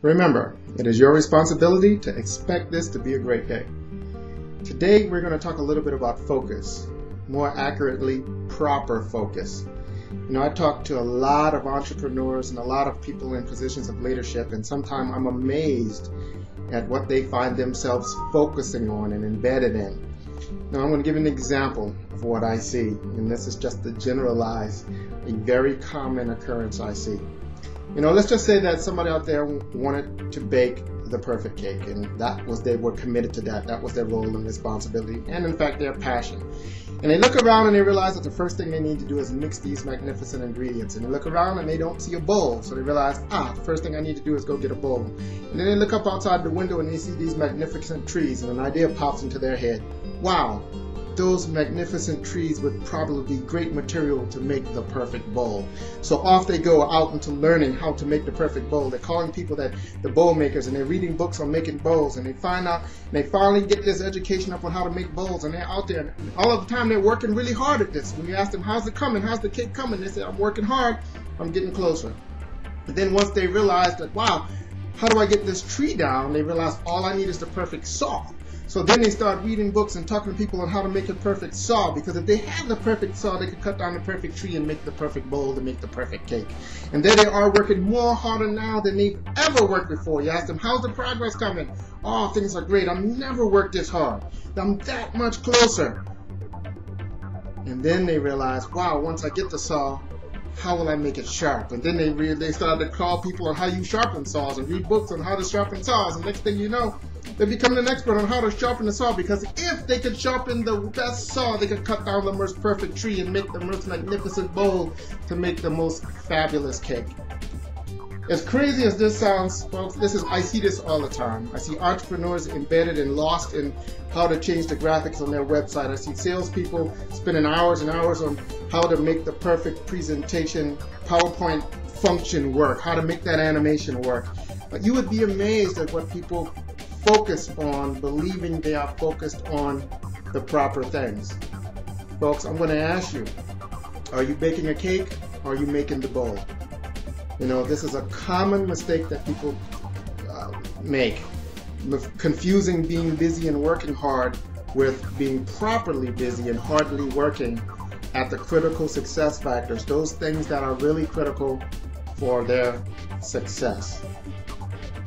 Remember, it is your responsibility to expect this to be a great day. Today, we're going to talk a little bit about focus. More accurately, proper focus. You know, I talk to a lot of entrepreneurs and a lot of people in positions of leadership, and sometimes I'm amazed at what they find themselves focusing on and embedded in. Now, I'm going to give you an example of what I see, and this is just to generalize a very common occurrence I see. You know, let's just say that somebody out there wanted to bake the perfect cake, and they were committed to that. That was their role and responsibility, and in fact, their passion. And they look around and they realize that the first thing they need to do is mix these magnificent ingredients. And they look around and they don't see a bowl, so they realize, the first thing I need to do is go get a bowl. And then they look up outside the window and they see these magnificent trees, and an idea pops into their head. Wow, those magnificent trees would probably be great material to make the perfect bowl. So off they go out into learning how to make the perfect bowl. They're calling people that the bowl makers, and they're reading books on making bowls, and they find out, and they finally get this education up on how to make bowls, and they're out there, and all of the time they're working really hard at this. When you ask them, how's it coming, how's the cake coming, they say, I'm working hard, I'm getting closer. And then once they realize that, wow, how do I get this tree down, they realize all I need is the perfect saw. So then they start reading books and talking to people on how to make a perfect saw, because if they had the perfect saw, they could cut down the perfect tree and make the perfect bowl to make the perfect cake. And there they are working more harder now than they've ever worked before. You ask them, how's the progress coming? Oh, things are great. I've never worked this hard. I'm that much closer. And then they realize, wow, once I get the saw, how will I make it sharp? And then they started to call people on how you sharpen saws and read books on how to sharpen saws. And next thing you know, they're becoming an expert on how to sharpen the saw, because if they could sharpen the best saw, they could cut down the most perfect tree and make the most magnificent bowl to make the most fabulous cake. As crazy as this sounds, folks, I see this all the time. I see entrepreneurs embedded and lost in how to change the graphics on their website. I see salespeople spending hours and hours on how to make the perfect presentation PowerPoint function work, how to make that animation work. But you would be amazed at what people focus on, believing they are focused on the proper things. Folks, I'm going to ask you, are you baking a cake or are you making the bowl? You know, this is a common mistake that people make, confusing being busy and working hard with being properly busy and hardly working at the critical success factors, those things that are really critical for their success.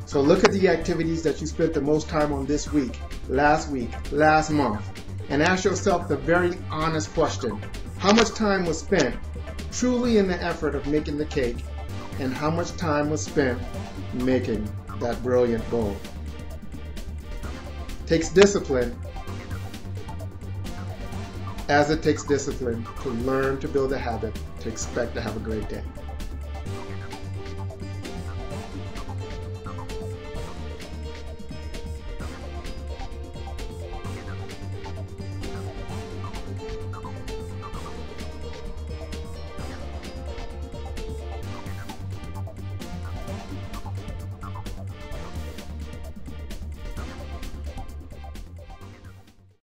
So look at the activities that you spent the most time on this week, last month, and ask yourself the very honest question. How much time was spent truly in the effort of making the cake, and how much time was spent making that brilliant bowl? It takes discipline, as it takes discipline to learn to build a habit to expect to have a great day.